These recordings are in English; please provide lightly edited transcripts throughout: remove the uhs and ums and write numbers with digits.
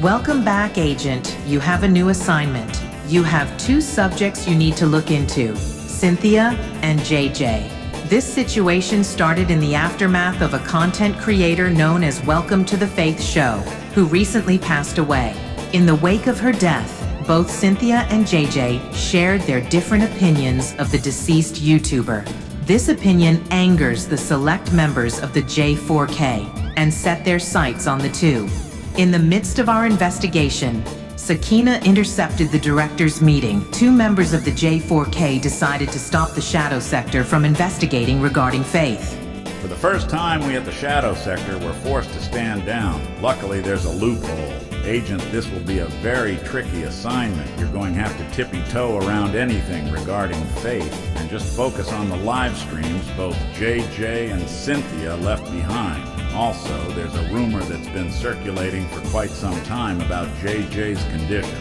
Welcome back, Agent. You have a new assignment. You have two subjects you need to look into, Cynthia and JJ. This situation started in the aftermath of a content creator known as Welcome to the Faith Show, who recently passed away. In the wake of her death, both Cynthia and JJ shared their different opinions of the deceased YouTuber. This opinion angers the select members of the J4K and set their sights on the two. In the midst of our investigation, Sakina intercepted the director's meeting. Two members of the J4K decided to stop the Shadow Sector from investigating regarding Faith. For the first time, we at the Shadow Sector were forced to stand down. Luckily, there's a loophole. Agent, this will be a very tricky assignment. You're going to have to tippy-toe around anything regarding Faith and just focus on the live streams both JJ and Cynthia left behind. Also, there's a rumor that's been circulating for quite some time about JJ's condition.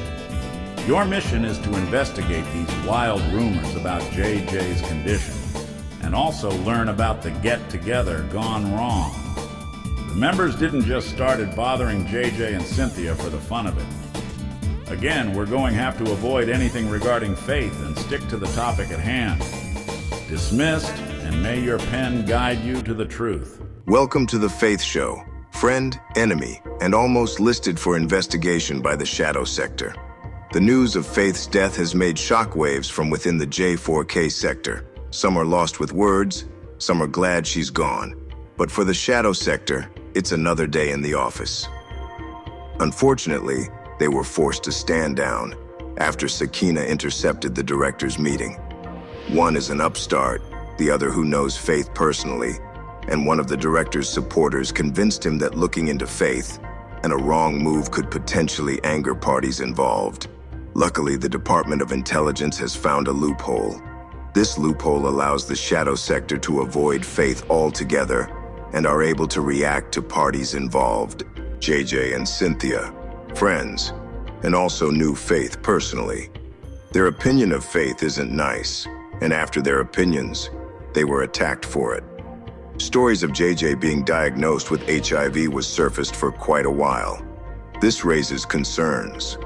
Your mission is to investigate these wild rumors about JJ's condition and also learn about the get-together gone wrong. The members didn't just started bothering JJ and Cynthia for the fun of it. Again, we're going to have to avoid anything regarding Faith and stick to the topic at hand. Dismissed, and may your pen guide you to the truth. Welcome to the Faith Show, friend, enemy, and almost listed for investigation by the Shadow Sector. The news of Faith's death has made shockwaves from within the J4K sector. Some are lost with words, some are glad she's gone. But for the Shadow Sector, it's another day in the office. Unfortunately, they were forced to stand down after Sakina intercepted the director's meeting. One is an upstart, the other who knows Faith personally, and one of the director's supporters convinced him that looking into Faith and a wrong move could potentially anger parties involved. Luckily, the Department of Intelligence has found a loophole. This loophole allows the Shadow Sector to avoid Faith altogether and are able to react to parties involved, JJ and Cynthia, friends, and also knew Faith personally. Their opinion of Faith isn't nice, and after their opinions, they were attacked for it. Stories of JJ being diagnosed with HIV was surfaced for quite a while. This raises concerns.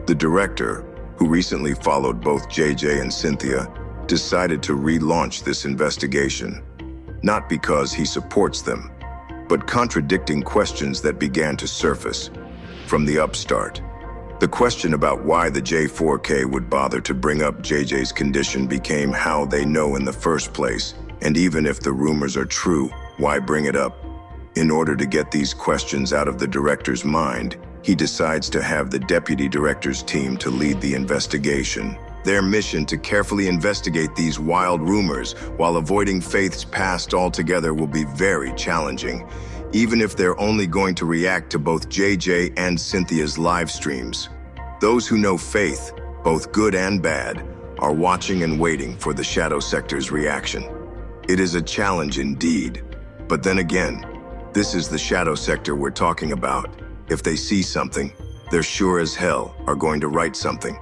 The director, who recently followed both JJ and Cynthia, decided to relaunch this investigation. Not because he supports them, but contradicting questions that began to surface from the upstart. The question about why the J4K would bother to bring up JJ's condition became how they know in the first place, and even if the rumors are true, why bring it up? In order to get these questions out of the director's mind, he decides to have the deputy director's team to lead the investigation. Their mission to carefully investigate these wild rumors while avoiding Faith's past altogether will be very challenging, even if they're only going to react to both JJ and Cynthia's live streams. Those who know Faith, both good and bad, are watching and waiting for the Shadow Sector's reaction. It is a challenge indeed, but then again, this is the Shadow Sector we're talking about. If they see something, they're sure as hell are going to write something.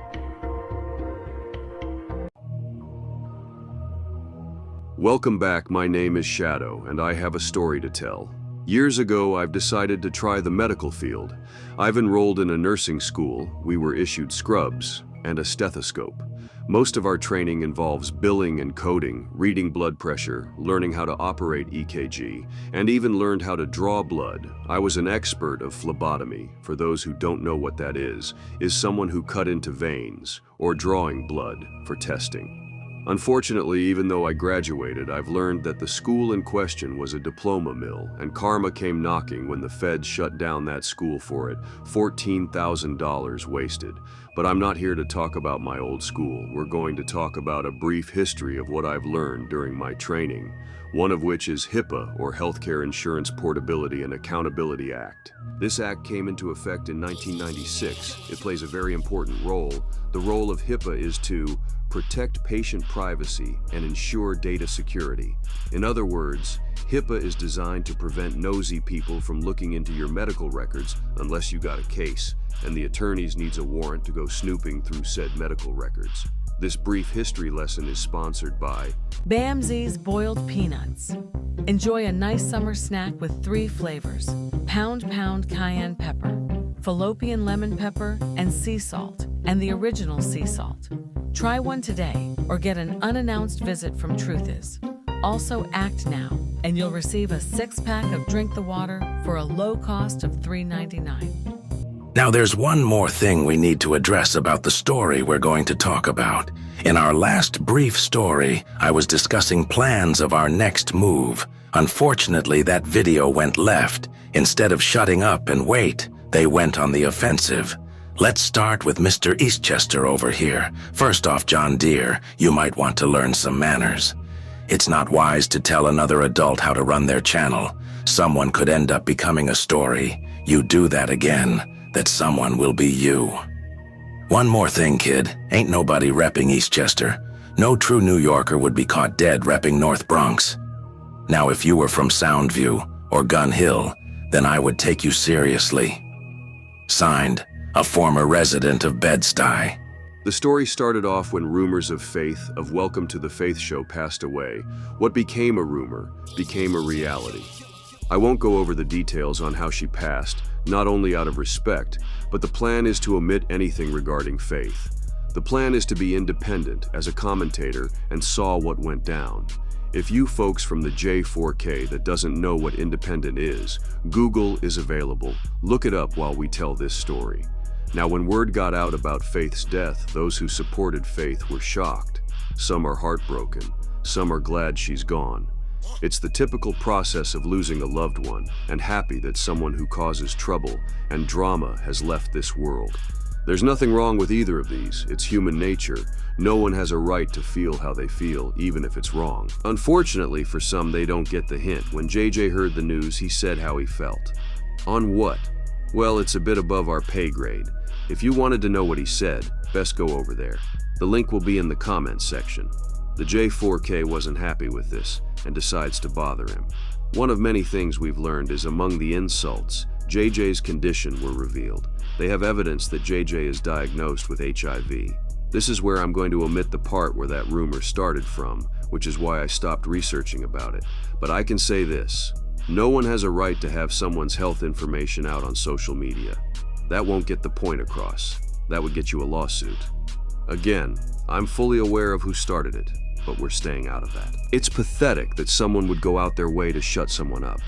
Welcome back, my name is Shadow, and I have a story to tell. Years ago, I've decided to try the medical field. I've enrolled in a nursing school, we were issued scrubs, and a stethoscope. Most of our training involves billing and coding, reading blood pressure, learning how to operate EKG, and even learned how to draw blood. I was an expert of phlebotomy. For those who don't know what that is someone who cut into veins, or drawing blood for testing. Unfortunately, even though I graduated, I've learned that the school in question was a diploma mill, and karma came knocking when the feds shut down that school for it. $14,000 wasted. But I'm not here to talk about my old school. We're going to talk about a brief history of what I've learned during my training, one of which is HIPAA, or Healthcare Insurance Portability and Accountability Act. This act came into effect in 1996. It plays a very important role. The role of HIPAA is to protect patient privacy and ensure data security. In other words, HIPAA is designed to prevent nosy people from looking into your medical records unless you got a case, and the attorneys needs a warrant to go snooping through said medical records. This brief history lesson is sponsored by Bamsi's Boiled Peanuts. Enjoy a nice summer snack with 3 flavors. Pound Cayenne Pepper. fallopian lemon pepper, and sea salt, and the original sea salt. Try one today or get an unannounced visit from Truth Is. Also act now, and you'll receive a 6-pack of Drink the Water for a low cost of $3.99. Now there's one more thing we need to address about the story we're going to talk about. In our last brief story, I was discussing plans of our next move. Unfortunately, that video went left. Instead of shutting up and wait, they went on the offensive. Let's start with Mr. Eastchester over here. First off, John Deere, you might want to learn some manners. It's not wise to tell another adult how to run their channel. Someone could end up becoming a story. You do that again, that someone will be you. One more thing, kid. Ain't nobody repping Eastchester. No true New Yorker would be caught dead repping North Bronx. Now, if you were from Soundview or Gun Hill, then I would take you seriously. Signed, a former resident of Bed-Stuy. The story started off when rumors of Faith, of Welcome to the Faith show, passed away. What became a rumor became a reality. I won't go over the details on how she passed, not only out of respect, but the plan is to omit anything regarding Faith. The plan is to be independent as a commentator and saw what went down. If you folks from the J4K that doesn't know what independent is, Google is available. Look it up while we tell this story. Now, when word got out about Faith's death, those who supported Faith were shocked. Some are heartbroken. Some are glad she's gone. It's the typical process of losing a loved one and happy that someone who causes trouble and drama has left this world. There's nothing wrong with either of these. It's human nature. No one has a right to feel how they feel, even if it's wrong. Unfortunately, for some, they don't get the hint. When JJ heard the news, he said how he felt. On what? Well, it's a bit above our pay grade. If you wanted to know what he said, best go over there. The link will be in the comments section. The J4K wasn't happy with this and decides to bother him. One of many things we've learned is among the insults, JJ's condition were revealed. They have evidence that JJ is diagnosed with HIV. This is where I'm going to omit the part where that rumor started from, which is why I stopped researching about it. But I can say this. No one has a right to have someone's health information out on social media. That won't get the point across. That would get you a lawsuit. Again, I'm fully aware of who started it, but we're staying out of that. It's pathetic that someone would go out their way to shut someone up.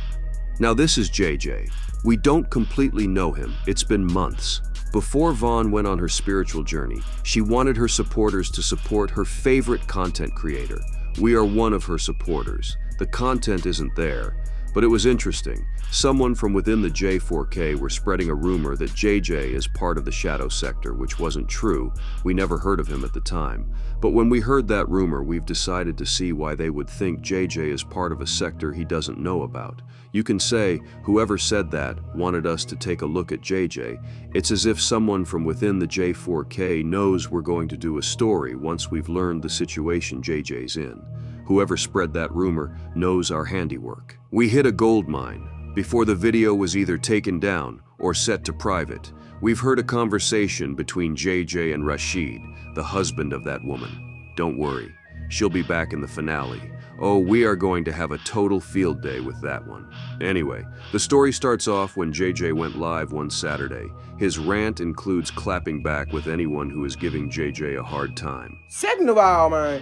Now this is JJ. We don't completely know him. It's been months. Before Vaughn went on her spiritual journey, she wanted her supporters to support her favorite content creator. We are one of her supporters. The content isn't there. But it was interesting. Someone from within the J4K were spreading a rumor that JJ is part of the shadow sector, which wasn't true. We never heard of him at the time. But when we heard that rumor, we've decided to see why they would think JJ is part of a sector he doesn't know about. You can say, whoever said that wanted us to take a look at JJ. It's as if someone from within the J4K knows we're going to do a story once we've learned the situation JJ's in. Whoever spread that rumor knows our handiwork. We hit a gold mine. Before the video was either taken down or set to private, we've heard a conversation between JJ and Rashid, the husband of that woman. Don't worry, she'll be back in the finale. Oh, we are going to have a total field day with that one. Anyway, the story starts off when JJ went live one Saturday. His rant includes clapping back with anyone who is giving JJ a hard time. Second of all, man,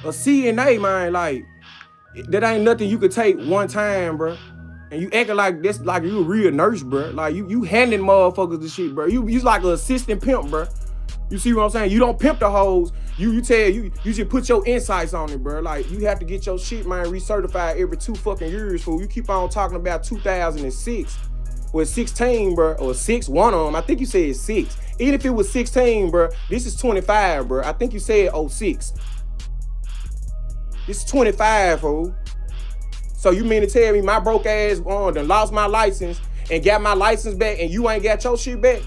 a CNA, man, like, that ain't nothing you could take one time, bro. And you acting like this, like you a real nurse, bro. Like, you handing motherfuckers the shit, bro. You like an assistant pimp, bro. You see what I'm saying? You don't pimp the hoes. You just put your insights on it, bro. Like, you have to get your shit, man, recertified every 2 fucking years, fool. You keep on talking about 2006. Well, 16, bro, or 6, one of them. I think you said 6. Even if it was 16, bro, this is 25, bro. I think you said 06. This is 25, fool. So you mean to tell me my broke ass done lost my license and got my license back and you ain't got your shit back?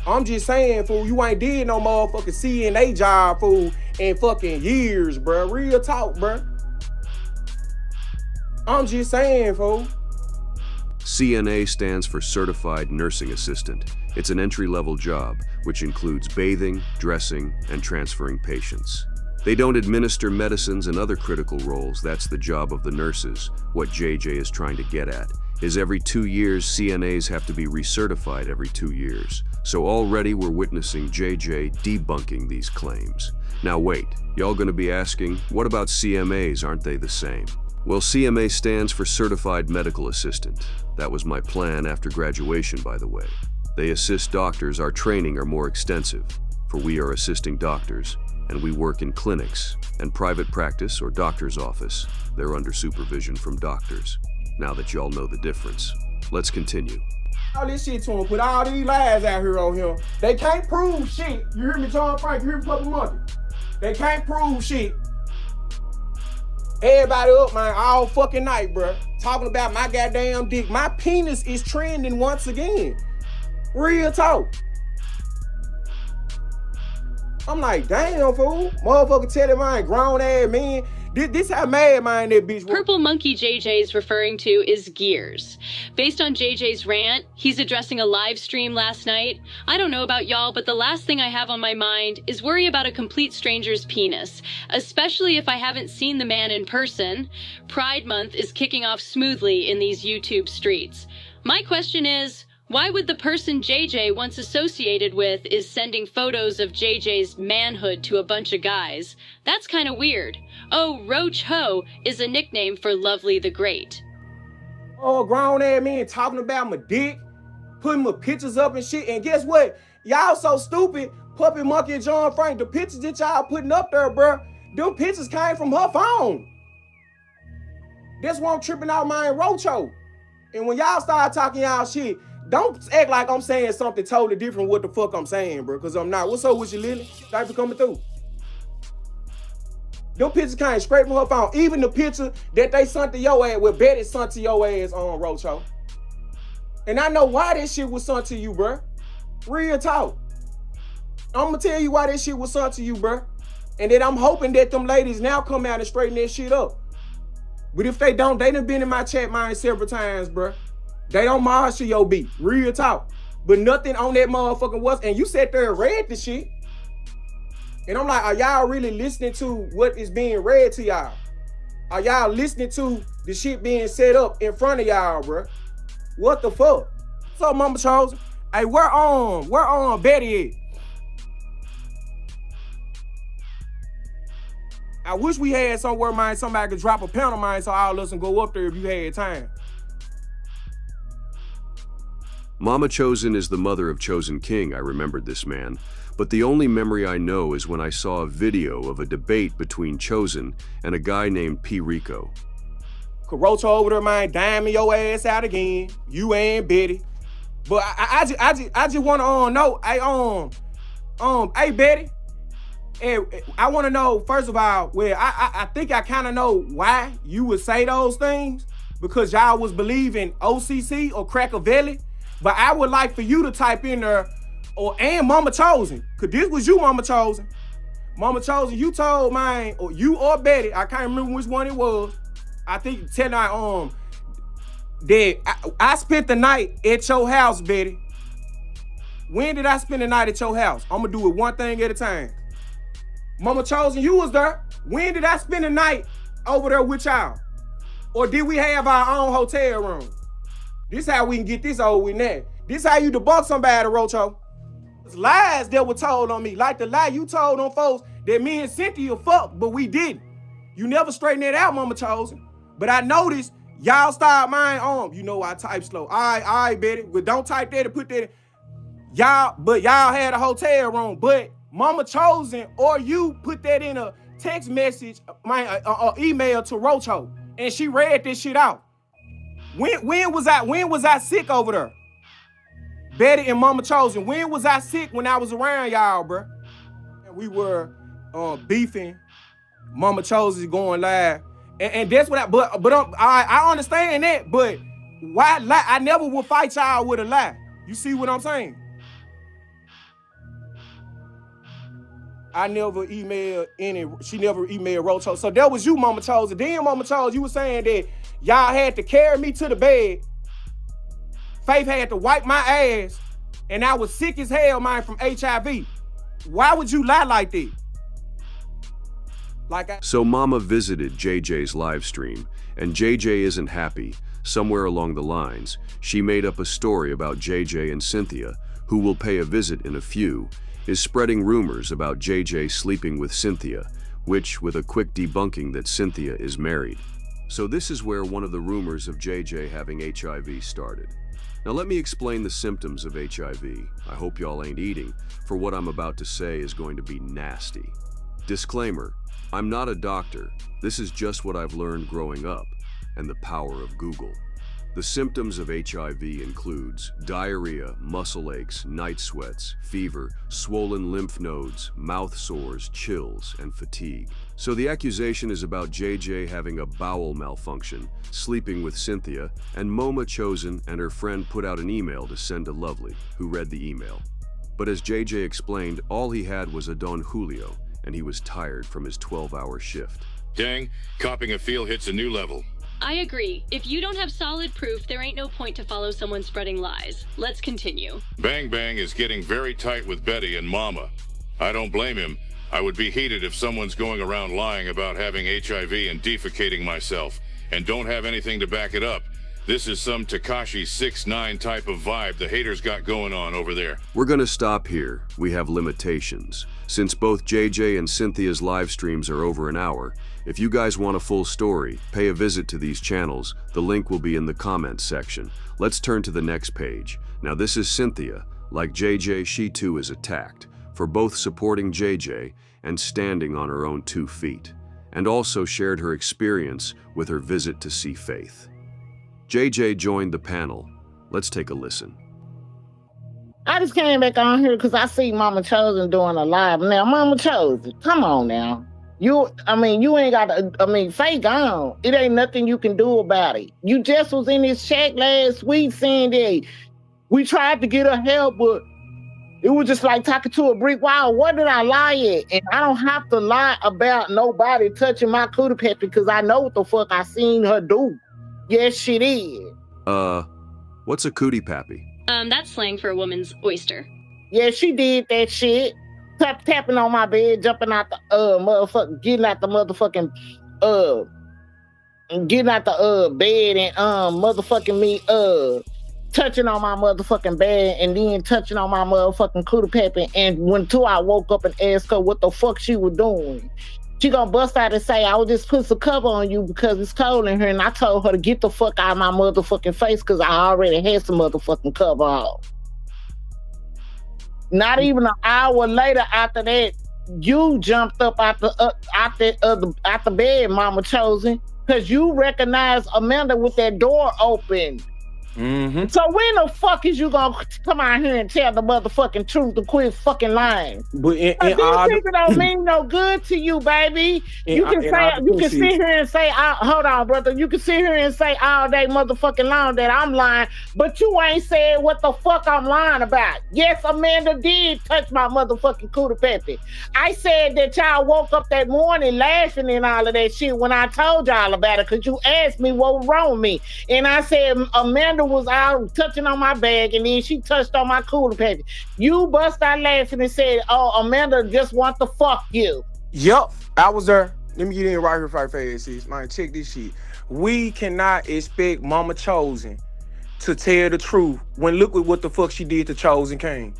I'm just saying, fool, you ain't did no motherfucking CNA job, fool, in fucking years, bro. Real talk, bro. I'm just saying, fool. CNA stands for Certified Nursing Assistant. It's an entry-level job, which includes bathing, dressing, and transferring patients. They don't administer medicines and other critical roles. That's the job of the nurses, what JJ is trying to get at. is every 2 years CNAs have to be recertified every 2 years. So already we're witnessing JJ debunking these claims. Now wait, y'all gonna be asking, what about CMAs, aren't they the same? Well, CMA stands for Certified Medical Assistant. That was my plan after graduation, by the way. They assist doctors. Our training are more extensive, for we are assisting doctors, and we work in clinics and private practice or doctor's office. They're under supervision from doctors. Now that y'all know the difference, let's continue. All this shit to him, put all these lies out here on him. They can't prove shit. You hear me, John Frank? You hear me, Papa Monkey? They can't prove shit. Everybody up, man, all fucking night, bruh. Talking about my goddamn dick. My penis is trending once again. Real talk. I'm like, damn, fool. Motherfucker tell him I ain't grown ass man. This how mad man that bitch was. Purple Monkey JJ is referring to is Gears. Based on JJ's rant, he's addressing a live stream last night. I don't know about y'all, but the last thing I have on my mind is worry about a complete stranger's penis, especially if I haven't seen the man in person. Pride Month is kicking off smoothly in these YouTube streets. My question is, why would the person JJ once associated with is sending photos of JJ's manhood to a bunch of guys? That's kind of weird. Oh, Roach Ho is a nickname for Lovely the Great. Oh, grown ass man talking about my dick, putting my pictures up and shit. And guess what? Y'all so stupid, Puppy Monkey and John Frank, the pictures that y'all putting up there, bruh, them pictures came from her phone. That's why I'm tripping out my Roach Ho. And when y'all start talking y'all shit, don't act like I'm saying something totally different what the fuck I'm saying, bro, because I'm not. What's up with you, Lily? Thanks for coming through. Them pictures came straight from her phone. Even the picture that they sent to your ass, with Betty sent to your ass on Roach Ho. And I know why that shit was sent to you, bro. Real talk. I'm gonna tell you why that shit was sent to you, bro. And then I'm hoping that them ladies now come out and straighten that shit up. But if they don't, they done been in my chat mine several times, bro. They don't marshal your beat. Real talk. But nothing on that motherfucking was. And you sat there and read the shit. And I'm like, are y'all really listening to what is being read to y'all? Are y'all listening to the shit being set up in front of y'all, bro? What the fuck? What's up, Mama Chosen? Hey, where on Betty at? I wish we had somewhere, man, somebody could drop a panel, man, so all of us can go up there if you had time. Mama Chosen is the mother of Chosen King. I remembered this man. But the only memory I know is when I saw a video of a debate between Chosen and a guy named P. Rico. Roach over there, man, diming your ass out again. You and Betty. But I just want to know, hey Betty, and I want to know, first of all, well, I think I kind of know why you would say those things, because y'all was believing OCC or Crackavelli. But I would like for you to type in there, and Mama Chosen, because this was you, Mama Chosen. Mama Chosen, you told mine, or you or Betty, I can't remember which one it was. I think tell her that I spent the night at your house, Betty. When did I spend the night at your house? I'm gonna do it one thing at a time. Mama Chosen, you was there. When did I spend the night over there with y'all? Or did we have our own hotel room? This how we can get this over with now. This how you debunk somebody, Roach Ho. It's lies that were told on me. Like the lie you told on folks that me and Cynthia fucked, but we didn't. You never straightened that out, Mama Chosen. But I noticed y'all start mine on. You know I type slow. All right, Betty. But don't type that and put that in. Y'all had a hotel room. But Mama Chosen or you put that in a text message, email to Roach Ho. And she read this shit out. When was I sick over there? Betty and Mama Chosen. When was I sick when I was around y'all, bro? And we were beefing. Mama Chosen going live. And that's what I understand that, but why lie? I never would fight y'all with a lie. You see what I'm saying? I never emailed she never emailed Roach Ho. So that was you, Mama Chosen. Then Mama Chosen, you were saying that y'all had to carry me to the bed. Faith had to wipe my ass, and I was sick as hell, man, from HIV. Why would you lie like that? So Mama visited JJ's live stream, and JJ isn't happy, somewhere along the lines, she made up a story about JJ and Cynthia, who will pay a visit in a few, is spreading rumors about JJ sleeping with Cynthia, which, with a quick debunking that Cynthia is married. So this is where one of the rumors of JJ having HIV started. Now let me explain the symptoms of HIV. I hope y'all ain't eating, for what I'm about to say is going to be nasty. Disclaimer, I'm not a doctor. This is just what I've learned growing up, and the power of Google. The symptoms of HIV includes diarrhea, muscle aches, night sweats, fever, swollen lymph nodes, mouth sores, chills, and fatigue. So the accusation is about JJ having a bowel malfunction, sleeping with Cynthia, and Moma Chosen and her friend put out an email to send to Lovely, who read the email. But as JJ explained, all he had was a Don Julio, and he was tired from his 12-hour shift. Dang, copping a feel hits a new level. I agree. If you don't have solid proof, there ain't no point to follow someone spreading lies. Let's continue. Bang Bang is getting very tight with Betty and Mama. I don't blame him. I would be heated if someone's going around lying about having HIV and defecating myself, and don't have anything to back it up. This is some Tekashi 6ix9ine type of vibe the haters got going on over there. We're gonna stop here. We have limitations. Since both JJ and Cynthia's live streams are over an hour, if you guys want a full story, pay a visit to these channels. The link will be in the comments section. Let's turn to the next page. Now this is Cynthia. Like JJ, she too is attacked, for both supporting JJ and standing on her own 2 feet, and also shared her experience with her visit to see Faith. JJ joined the panel. Let's take a listen. I just came back on here because I see Mama Chosen doing a live. Now, Mama Chosen, come on now. You ain't got to, Faith gone. It ain't nothing you can do about it. You just was in this chat last week saying that we tried to get her help, but it was just like talking to a brick wall. What did I lie at? And I don't have to lie about nobody touching my cootie pet because I know what the fuck I seen her do. Yes, she did. What's a cootie pappy? That's slang for a woman's oyster. Yeah, she did that shit. Tapping on my bed, jumping out the motherfucking, getting out the bed and motherfucking me touching on my motherfucking bed and then touching on my motherfucking cootie pappy. And until I woke up and asked her what the fuck she was doing, she gonna bust out and say, I would just put some cover on you because it's cold in here. And I told her to get the fuck out of my motherfucking face because I already had some motherfucking cover on. Not even an hour later after that, you jumped up out the bed, Mama Chosen, because you recognized Amanda with that door open. Mm-hmm. So when the fuck is you gonna come out here and tell the motherfucking truth to quit fucking lying? But These people don't mean no good to you, baby. You can sit here and say, hold on, brother. You can sit here and say all day motherfucking long that I'm lying, but you ain't said what the fuck I'm lying about. Yes, Amanda did touch my motherfucking cootie peppy. I said that y'all woke up that morning laughing and all of that shit when I told y'all about it because you asked me what was wrong with me. And I said Amanda was out touching on my bag and then she touched on my cootie paper. You bust out laughing and said, oh, Amanda just want to fuck you. Yup, I was there. Let me get in right here for sis. Man, check this shit. We cannot expect Mama Chosen to tell the truth when look at what the fuck she did to Chosen King.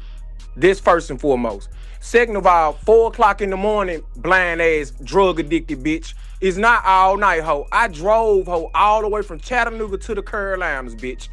This first and foremost. Second of all, 4 o'clock in the morning, blind ass, drug addicted bitch. It's not all night, ho. I drove, ho, all the way from Chattanooga to the Carolinas, bitch.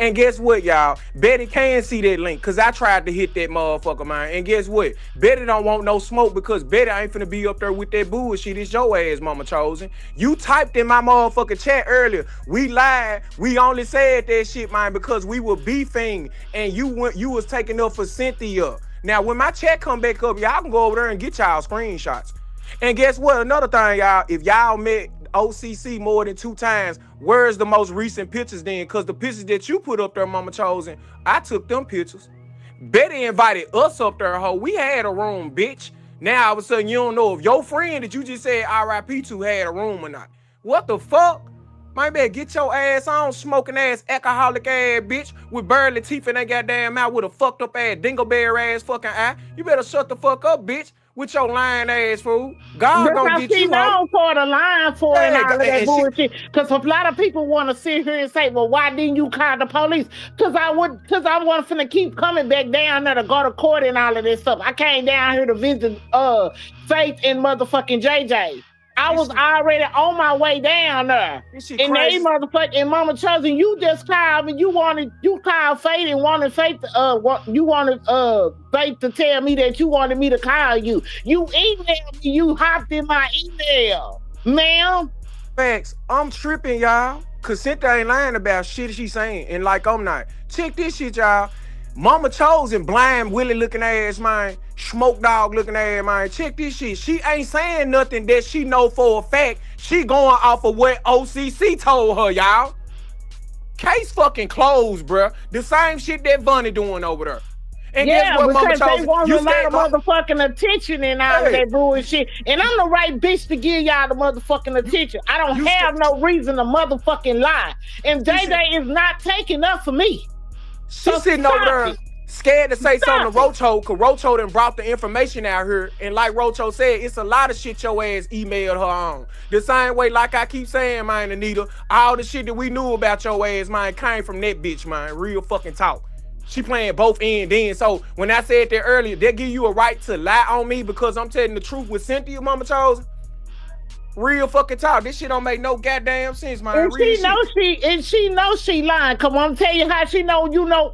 And guess what, y'all? Betty can see that link, because I tried to hit that motherfucker, man. And guess what? Betty don't want no smoke, because Betty ain't finna be up there with that bullshit. It's your ass, Mama Chosen. You typed in my motherfucking chat earlier. We lied. We only said that shit, man, because we were beefing, and you was taking up for Cynthia. Now, when my chat come back up, y'all can go over there and get y'all screenshots. And guess what? Another thing, y'all, if y'all met OCC more than 2 times, where's the most recent pictures then? Because the pictures that you put up there, Mama Chosen, I took them pictures. Betty invited us up there, ho. We had a room, bitch. Now, all of a sudden, you don't know if your friend that you just said RIP to had a room or not. What the fuck? My man, get your ass on, smoking ass, alcoholic ass bitch with burly teeth in that goddamn mouth with a fucked up ass, dingleberry ass fucking eye. You better shut the fuck up, bitch. with your lying ass, fool. God gonna get you out for the line for and all of that bullshit. Because a lot of people want to sit here and say, well, why didn't you call the police? Because I wasn't finna keep coming back down there to go to court and all of this stuff. I came down here to visit Faith and motherfucking JJ. I was already on my way down there. And they motherfucking Mama Chosen, you just called me. You called Faith and wanted Faith Faith to tell me that you wanted me to call you. You emailed me, you hopped in my email. Ma'am. Facts. I'm tripping, y'all. Cause Cynthia ain't lying about shit she's saying. And like I'm not. Check this shit, y'all. Mama Chosen, blind Willie looking ass, man. Smoke dog looking ass, man. Check this shit. She ain't saying nothing that she know for a fact. She going off of what OCC told her, y'all. Case fucking closed, bruh. The same shit that Bunny doing over there. And yeah, guess what, Mama because Chosen? They want a lot of motherfucking attention and all of that bullshit. And I'm the right bitch to give y'all the motherfucking attention. I don't have no reason to motherfucking lie. And JJ is not taking up for me. She's sitting over there scared to say something to Rocho, because Rocho done brought the information out here. And like Rocho said, it's a lot of shit your ass emailed her on. The same way, like I keep saying, man, Anita, all the shit that we knew about your ass, man, came from that bitch, man. Real fucking talk. She playing both end then. So when I said that earlier, they give you a right to lie on me because I'm telling the truth with Cynthia, Mama Chosen. Real fucking talk. This shit don't make no goddamn sense, man. And she knows she lying. Come on, tell you how she know. You know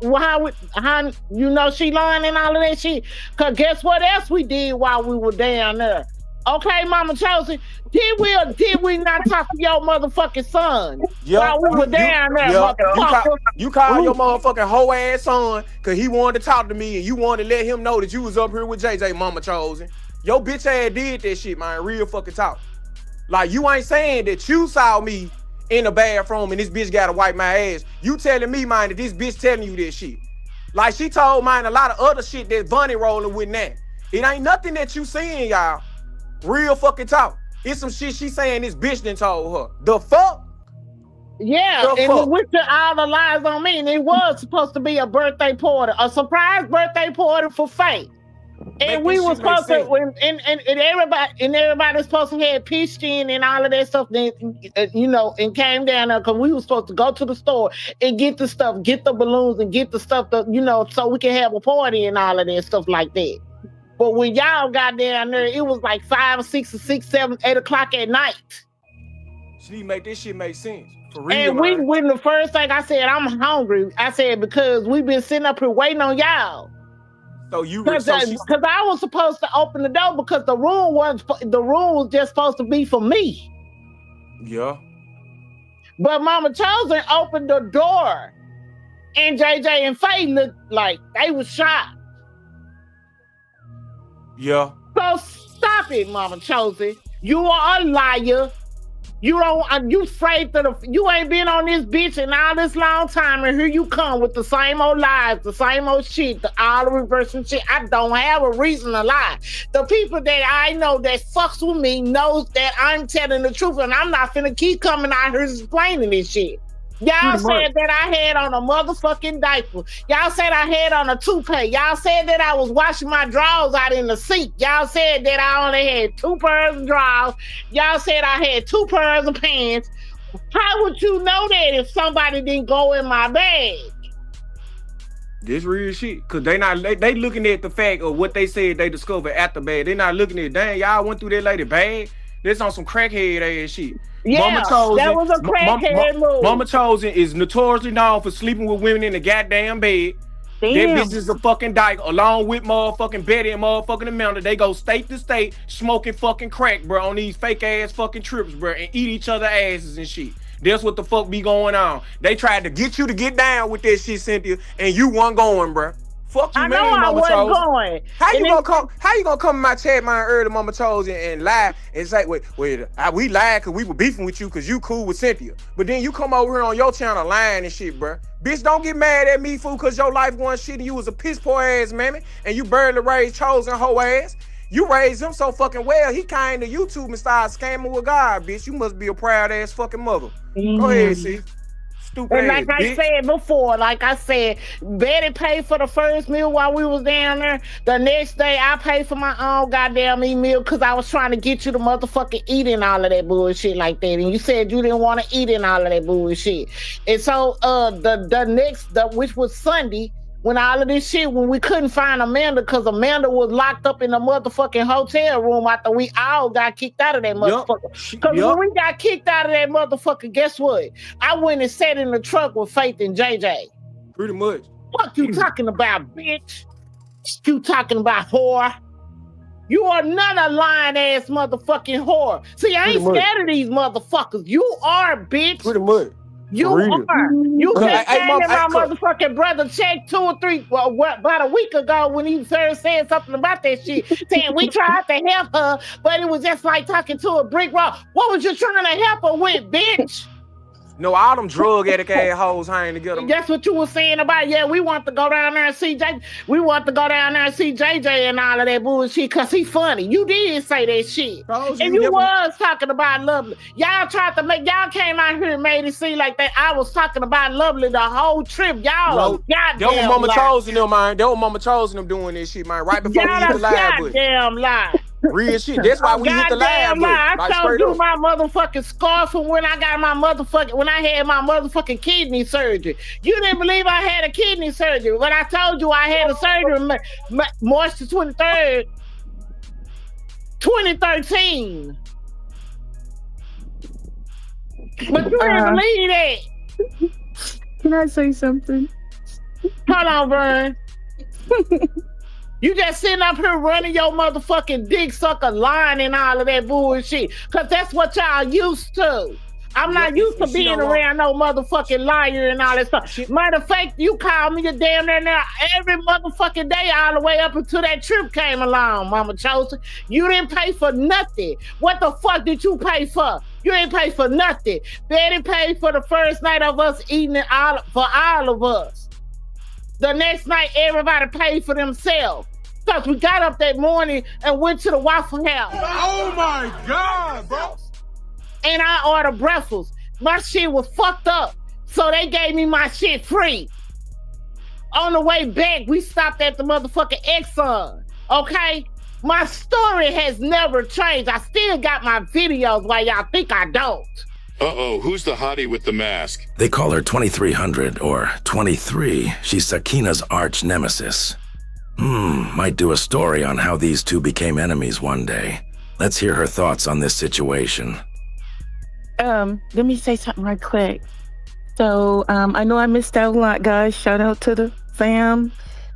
how you know she lying and all of that shit. Cause guess what else we did while we were down there? Okay, Mama Chosen, did we not talk to your motherfucking son while we were down there? You call your motherfucking hoe ass son cause he wanted to talk to me and you wanted to let him know that you was up here with JJ, Mama Chosen. Your bitch ass did that shit, man. Real fucking talk. Like, you ain't saying that you saw me in the bathroom and this bitch gotta wipe my ass. You telling me, man, that this bitch telling you this shit. Like, she told mine a lot of other shit that Bunny rolling with now. It ain't nothing that you seeing, y'all. Real fucking talk. It's some shit she saying this bitch done told her. The fuck? Yeah, and with all the lies on me, and it was supposed to be a birthday party, a surprise birthday party for Faith. And we were supposed to, and everybody's supposed to have pitched in and all of that stuff, then, you know, and came down there because we were supposed to go to the store and get the stuff, get the balloons and get the stuff, that, you know, so we can have a party and all of that stuff like that. But when y'all got down there, it was like 5 or 6 or 6, 7, 8 o'clock at night. She make this shit make sense. For real, and when the first thing I said, I'm hungry. I said, because we've been sitting up here waiting on y'all. So you because I was supposed to open the door because the room was just supposed to be for me. Yeah. But Mama Chosen opened the door, and JJ and Faye looked like they was shocked. Yeah. So stop it, Mama Chosen. You are a liar. You ain't been on this bitch in all this long time, and here you come with the same old lies, the same old shit, all the reversing shit. I don't have a reason to lie. The people that I know that fucks with me knows that I'm telling the truth, and I'm not finna keep coming out here explaining this shit. Y'all said that I had on a motherfucking diaper. Y'all said I had on a toupee. Y'all said that I was washing my drawers out in the sink. Y'all said that I only had 2 pairs of drawers. Y'all said I had 2 pairs of pants. How would you know that if somebody didn't go in my bag? This real shit. Cause they looking at the fact of what they said they discovered at the bag. They not looking at, dang, y'all went through that lady bag. This on some crackhead ass shit. Yeah, Mama Chosen, that was a crackhead move. Mama Chosen is notoriously known for sleeping with women in the goddamn bed. Damn. That bitch is a fucking dyke, along with motherfucking Betty and motherfucking Amanda. They go state to state smoking fucking crack, bro, on these fake ass fucking trips, bro, and eat each other asses and shit. That's what the fuck be going on. They tried to get you to get down with that shit, Cynthia, and you wasn't going, bro. Fuck you, I man, know Mama I wasn't Chosen. going. How you gonna come in my chat, man, early, Mama Chosen, and lie and say, wait, we lied because we were beefing with you because you cool with Cynthia. But then you come over here on your channel lying and shit, bro. Bitch, don't get mad at me, fool, because your life going shit and you was a piss poor ass mammy and you barely raised Chosen hoe ass. You raised him so fucking well, he came to YouTube and started scamming with God, bitch. You must be a proud ass fucking mother. Go ahead, see. stupid And ass like I bitch. said before, Betty paid for the first meal while we was down there. The next day, I paid for my own goddamn meal because I was trying to get you to motherfucking eat and all of that bullshit like that. And you said you didn't want to eat and all of that bullshit. And so which was Sunday, when all of this shit, when we couldn't find Amanda because Amanda was locked up in the motherfucking hotel room after we all got kicked out of that motherfucker. Because when we got kicked out of that motherfucker, guess what? I went and sat in the truck with Faith and JJ. Pretty much. What you talking about, bitch? You talking about whore? You are not a lying ass motherfucking whore. See, I ain't scared of these motherfuckers. You are, bitch. Pretty much. You are. You just came in my motherfucking brother check 2 or 3, about a week ago when he first said something about that shit, saying we tried to help her, but it was just like talking to a brick wall. What was you trying to help her with, bitch? No, all them drug addict assholes hanging together. That's what you were saying about, yeah, we want to go down there and see JJ and all of that bullshit because he funny. You did say that shit. And you was talking about Lovely. Y'all came out here and made it seem like that I was talking about Lovely the whole trip. Y'all goddamn That was Mama Chose and them, man. That was Mama Chose and them doing this shit, man. Right before we hit the live button. Goddamn lie. Real shit. That's why we hit the live button. I told you my motherfucking scar from when I had my motherfucking kidney surgery. You didn't believe I had a kidney surgery. When I told you I had a surgery March the 23rd, 2013. But you didn't believe that. Can I say something? Hold on, Vern. You just sitting up here running your motherfucking dick sucker line and all of that bullshit. Cause that's what y'all used to. I'm not used to being around no motherfucking liar and all that stuff. Matter of fact, you call me a damn near now every motherfucking day all the way up until that trip came along, Mama Chosen. You didn't pay for nothing. What the fuck did you pay for? You didn't pay for nothing. Betty paid for the first night of us eating it for all of us. The next night, everybody paid for themselves. Because we got up that morning and went to the Waffle House. Oh my God, bro. And I ordered breakfast. My shit was fucked up. So they gave me my shit free. On the way back, we stopped at the motherfucking Exxon. Okay? My story has never changed. I still got my videos while y'all think I don't. Uh-oh, who's the hottie with the mask? They call her 2300 or 23. She's Sakina's arch nemesis. Might do a story on how these two became enemies one day. Let's hear her thoughts on this situation. Let me say something right quick. So, I know I missed out a lot, guys. Shout out to the fam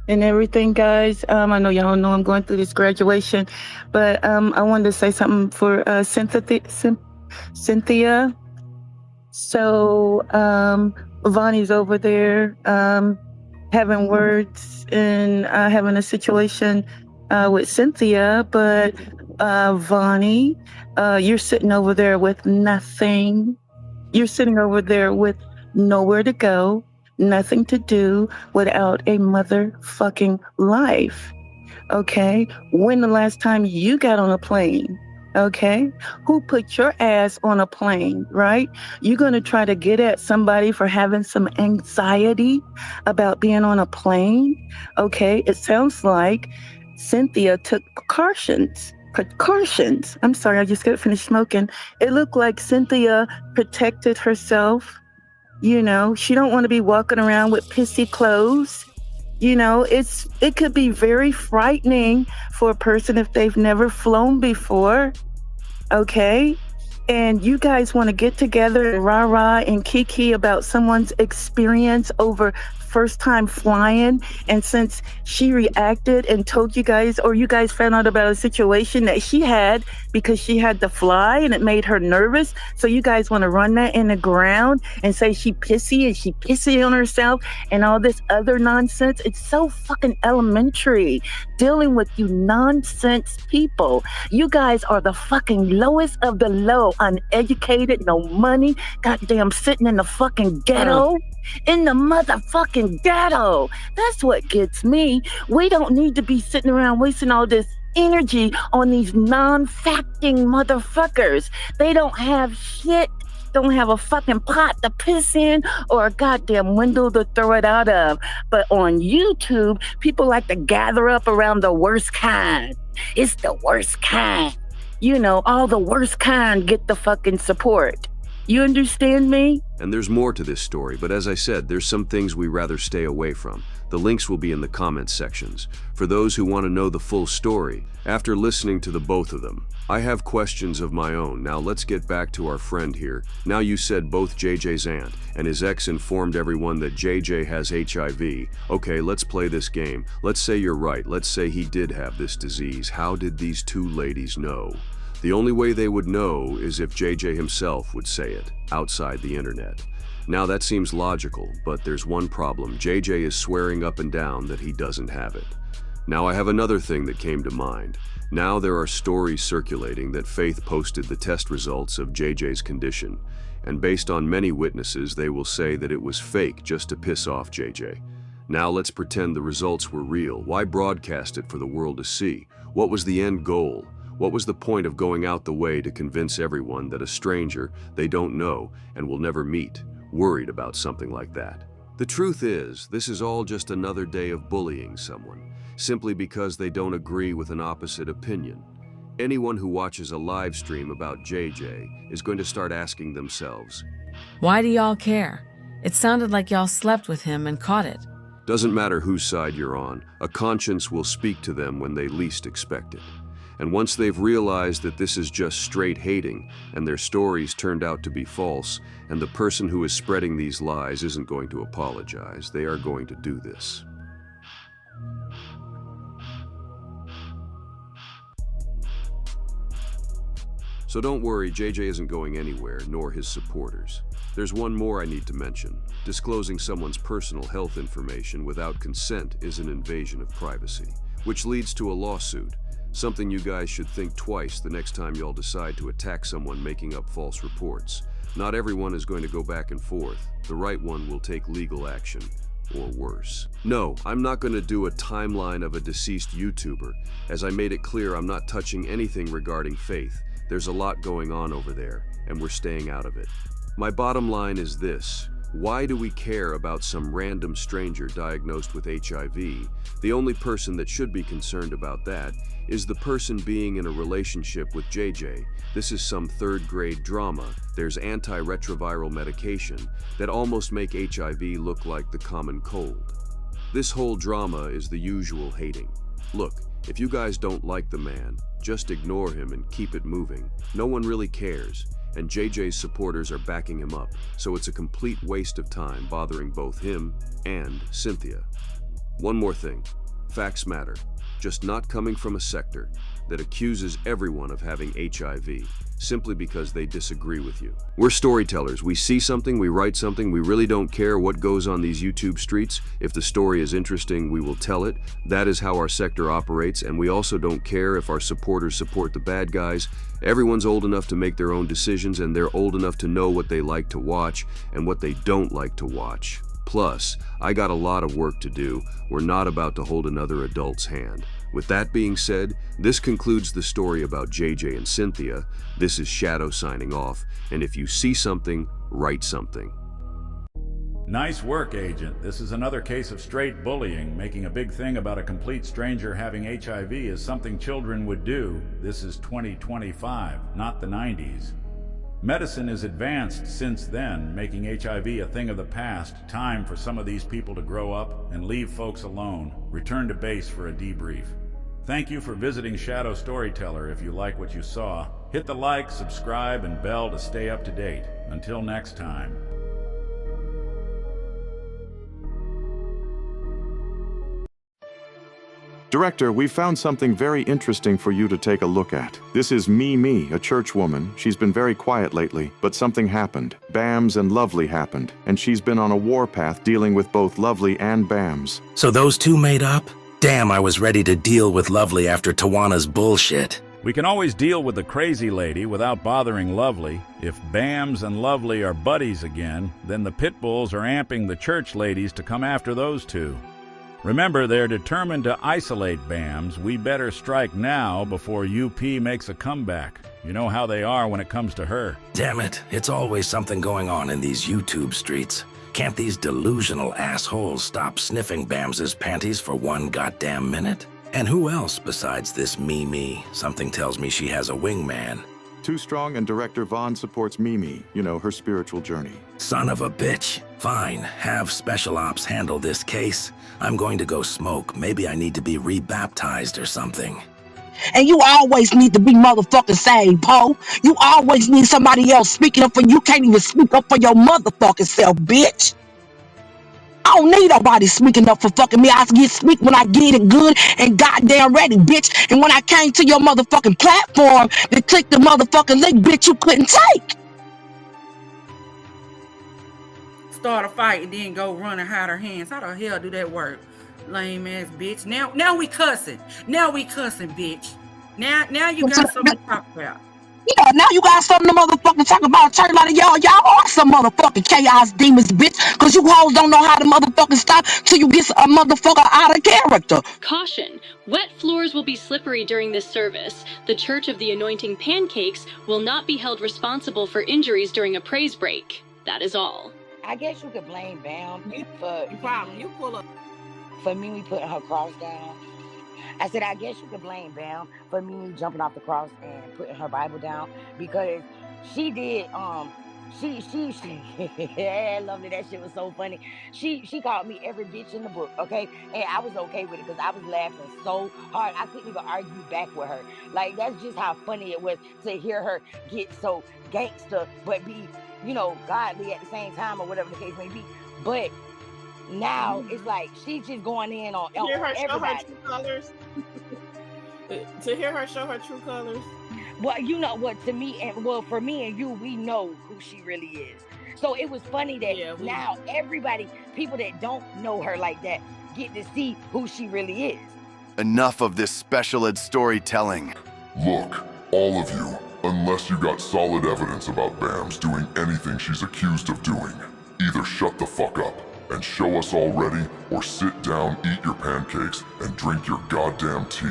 and everything, guys. I know y'all know I'm going through this graduation, but I wanted to say something for Cynthia. So, Vonnie's over there having words and having a situation with Cynthia, but Vonnie, you're sitting over there with nothing. You're sitting over there with nowhere to go, nothing to do without a motherfucking life. Okay? When the last time you got on a plane? Okay? Who put your ass on a plane, right? You're going to try to get at somebody for having some anxiety about being on a plane? Okay? It sounds like Cynthia took precautions. I'm sorry, I just got finished smoking. It looked like Cynthia protected herself. You know, she don't want to be walking around with pissy clothes. You know, it could be very frightening for a person if they've never flown before. Okay? And you guys want to get together and rah-rah and kiki about someone's experience over first time flying. And since she reacted and told you guys, or you guys found out about a situation that she had because she had to fly and it made her nervous, so you guys want to run that in the ground and say she pissy on herself and all this other nonsense. It's so fucking elementary dealing with you nonsense people. You guys are the fucking lowest of the low, uneducated, no money, goddamn sitting in the fucking ghetto. In the motherfucking ghetto. That's what gets me. We don't need to be sitting around wasting all this energy on these non-facting motherfuckers. They don't have shit don't have a fucking pot to piss in or a goddamn window to throw it out of. But on YouTube, people like to gather up around the worst kind. It's the worst kind. You know, all the worst kind get the fucking support. You understand me? And there's more to this story, but as I said, there's some things we rather stay away from. The links will be in the comments sections. For those who want to know the full story, after listening to the both of them, I have questions of my own. Now let's get back to our friend here. Now you said both JJ's aunt and his ex informed everyone that JJ has HIV. Okay, let's play this game. Let's say you're right. Let's say he did have this disease. How did these two ladies know? The only way they would know is if JJ himself would say it, outside the internet. Now that seems logical, but there's one problem. JJ is swearing up and down that he doesn't have it. Now I have another thing that came to mind. Now there are stories circulating that Faith posted the test results of JJ's condition, and based on many witnesses, they will say that it was fake just to piss off JJ. Now let's pretend the results were real. Why broadcast it for the world to see? What was the end goal? What was the point of going out the way to convince everyone that a stranger they don't know and will never meet worried about something like that? The truth is, this is all just another day of bullying someone, simply because they don't agree with an opposite opinion. Anyone who watches a live stream about JJ is going to start asking themselves, why do y'all care? It sounded like y'all slept with him and caught it. Doesn't matter whose side you're on, a conscience will speak to them when they least expect it. And once they've realized that this is just straight hating, and their stories turned out to be false, and the person who is spreading these lies isn't going to apologize, they are going to do this. So don't worry, JJ isn't going anywhere, nor his supporters. There's one more I need to mention. Disclosing someone's personal health information without consent is an invasion of privacy, which leads to a lawsuit. Something you guys should think twice the next time y'all decide to attack someone making up false reports. Not everyone is going to go back and forth. The right one will take legal action, or worse. No, I'm not going to do a timeline of a deceased YouTuber. As I made it clear, I'm not touching anything regarding Faith. There's a lot going on over there, and we're staying out of it. My bottom line is this. Why do we care about some random stranger diagnosed with HIV? The only person that should be concerned about that is the person being in a relationship with JJ. This is some third-grade drama. There's antiretroviral medication that almost make HIV look like the common cold. This whole drama is the usual hating. Look, if you guys don't like the man, just ignore him and keep it moving. No one really cares, and JJ's supporters are backing him up, so it's a complete waste of time bothering both him and Cynthia. One more thing. Facts matter. Just not coming from a sector that accuses everyone of having HIV simply because they disagree with you. We're storytellers. We see something, we write something, we really don't care what goes on these YouTube streets. If the story is interesting, we will tell it. That is how our sector operates, and we also don't care if our supporters support the bad guys. Everyone's old enough to make their own decisions, and they're old enough to know what they like to watch and what they don't like to watch. Plus, I got a lot of work to do. We're not about to hold another adult's hand. With that being said, this concludes the story about JJ and Cynthia. This is Shadow signing off, and if you see something, write something. Nice work, Agent. This is another case of straight bullying. Making a big thing about a complete stranger having HIV is something children would do. This is 2025, not the 90s. Medicine is advanced since then, making HIV a thing of the past. Time for some of these people to grow up and leave folks alone. Return to base for a debrief. Thank you for visiting Shadow Storyteller. If you like what you saw, hit the like, subscribe, and bell to stay up to date. Until next time. Director, we've found something very interesting for you to take a look at. This is Mimi, a church woman. She's been very quiet lately, but something happened. Bams and Lovely happened, and she's been on a warpath dealing with both Lovely and Bams. So those two made up? Damn, I was ready to deal with Lovely after Tawana's bullshit. We can always deal with the crazy lady without bothering Lovely. If Bams and Lovely are buddies again, then the Pitbulls are amping the church ladies to come after those two. Remember, they're determined to isolate Bams. We better strike now before UP makes a comeback. You know how they are when it comes to her. Damn it, it's always something going on in these YouTube streets. Can't these delusional assholes stop sniffing Bams's panties for one goddamn minute? And who else besides this Mimi? Something tells me she has a wingman. Too Strong and director Vaughn supports Mimi, you know, her spiritual journey. Son of a bitch. Fine, have Special Ops handle this case. I'm going to go smoke. Maybe I need to be rebaptized or something. And you always need to be motherfucking saved, Poe. You always need somebody else speaking up for you. You can't even speak up for your motherfucking self, bitch. I don't need nobody speaking up for fucking me. I get speak when I get it good and goddamn ready, bitch. And when I came to your motherfucking platform to click the motherfucking link, bitch, you couldn't take. Start a fight and then go run and hide her hands. How the hell do that work? Lame ass bitch. Now we cussing. Now we cussing, bitch. Now you got something to talk about. Yeah, now you got something to motherfucking talk about. Church like y'all are some motherfucking chaos demons, bitch. Cause you hoes don't know how to motherfucking stop till you get a motherfucker out of character. Caution! Wet floors will be slippery during this service. The Church of the Anointing Pancakes will not be held responsible for injuries during a praise break. That is all. I guess you could blame Bam for You pull up. for Mimi putting her cross down. I said, I guess you could blame Bam for Mimi jumping off the cross and putting her Bible down because she did. She yeah, lovely. That shit was so funny. She called me every bitch in the book, okay, and I was okay with it because I was laughing so hard I couldn't even argue back with her. Like that's just how funny it was to hear her get so gangster but be, you know, godly at the same time or whatever the case may be. But now it's like she's just going in on everybody. Show her true colors. To hear her show her true colors. Well, you know what? To me, and well, for me and you, we know who she really is. So it was funny that now everybody, people that don't know her like that, get to see who she really is. Enough of this special ed storytelling. Look, all of you, unless you got solid evidence about Bams doing anything she's accused of doing, either shut the fuck up and show us already, or sit down, eat your pancakes, and drink your goddamn tea.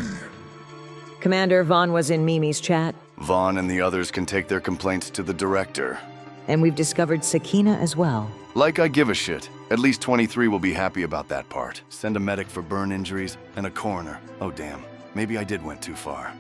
Commander, Vaughn was in Mimi's chat. Vaughn and the others can take their complaints to the director. And we've discovered Sakina as well. Like I give a shit. At least 23 will be happy about that part. Send a medic for burn injuries and a coroner. Oh damn, maybe I did went too far.